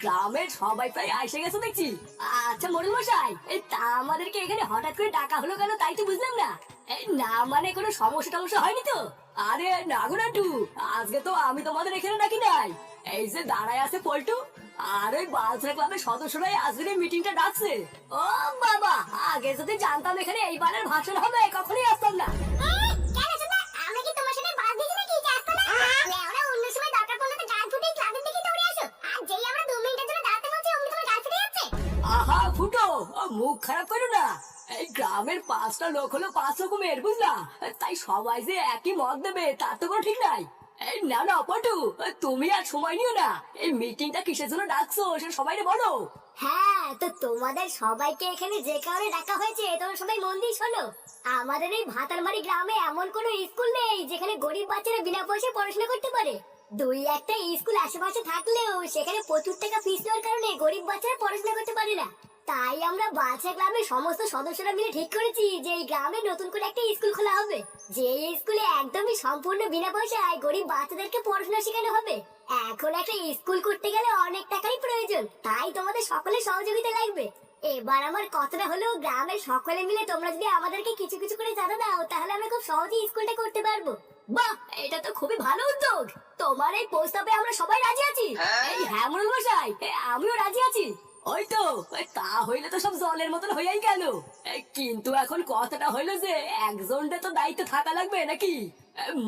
গ্রামের সবাই প্রায় এসে গেছে দেখছি। আচ্ছা মোড়ল মশাই, তা আমাদেরকে এখানে হঠাৎ করে ডাকা হলো কেন তাই তো বুঝলাম না। না মানে কোনো সমস্যা টমস্যা হয়নি তো? আরে না গো নান্টু, আজকে তো আমি তোমাদের এখানে ডাকি নাই। এই যে দাঁড়ায় আছে পল্টু আর ওই বালসা ক্লাবের সদস্যরাই আজকে মিটিংটা ডাকছে। ও বাবা, আগে যদি জানতাম এখানে এইবারের ভাষণ হবে কখনোই আসতাম না। আহা ফুটো, মুখ খারাপ করো না। এই গ্রামের 5টা লোক হলো 5 রকমের, বুঝলা? তাই সবাই যে একই মত দেবে তার তো কোনো ঠিক নাই। এই না না পটু, তুমি আর সময় নিও না। এই মিটিংটা কিসের জন্য ডাকছো সেটা সবাইকে বলো। হ্যাঁ, তো তোমাদের সবাইকে এখানে যে কারণে ডাকা হয়েছে তোমরা সবাই মন দিয়ে শোনো। আমাদের এই ভাতারমারি গ্রামে এমন কোনো স্কুল নেই যেখানে গরিব বাচ্চারা বিনা পয়সায় পড়াশোনা করতে পারে। দুই একটা স্কুল আশেপাশে থাকলেও সেখানে প্রচুর টাকা ফিস দেওয়ার কারণে গরিব বাচ্চারা পড়াশোনা করতে পারে না। তাই আমরা বাচ্চা গ্রামের সমস্ত সদস্যরা মিলে ঠিক করেছি যে এই গ্রামে নতুন করে একটা স্কুল খোলা হবে, যে স্কুলে একদমই সম্পূর্ণ বিনা পয়সায় গরিব বাচ্চাদেরকে পড়াশোনা শেখানো হবে। এখন একটা স্কুল করতে গেলে অনেক টাকারই প্রয়োজন, তাই তোমাদের সকলের সহযোগিতা লাগবে। এবার আমার কথাটা হলো, গ্রামের সকলে মিলে তোমরা যদি আমাদেরকে কিছু কিছু করে চাঁদা দাও তাহলে আমরা খুব সহজেই স্কুলটা করতে পারবো। বাহ, এটা তো খুবই ভালো উদ্যোগ। তোমার এই প্রস্তাবে আমরা সবাই রাজি আছি। এই হ্যাঁ মোড়ল মশাই, আমিও রাজি আছি। ওই তো, তা হইলে তো সব জলের মতন হইয়াই গেল। কিন্তু এখন কথাটা হইলো যে একজনটা তো দায়িত্ব থাকা লাগবে নাকি?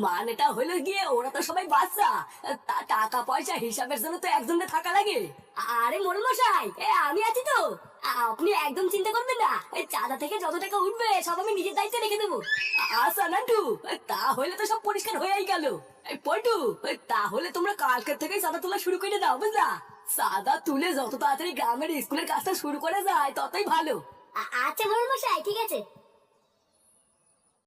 মানেটা হইলো গিয়ে ওরা তো সবাই বাচ্চা, তা টাকা পয়সা হিসাবের জন্য তো একজনটা থাকা লাগে। আরে মোড়ল মশাই, আমি আছি তো। আপনি একদম চিন্তা করবেন না, এই চাঁদা থেকে যত টাকা উঠবে সব আমি নিজের দায়িত্বে রেখে দেবো। আচ্ছা নান্টু, তা হইলে তো সব পরিষ্কার হয়েই গেল। এই পল্টু, তাহলে তোমরা কালকের থেকেই চাঁদা তোলা শুরু করে দাও, বুঝলা? চাঁদা তুলে যত তাড়াতাড়ি গ্রামের স্কুলের কাজটা শুরু করা যায় ততই ভালো। আচ্ছা বড় মশাই, ঠিক আছে।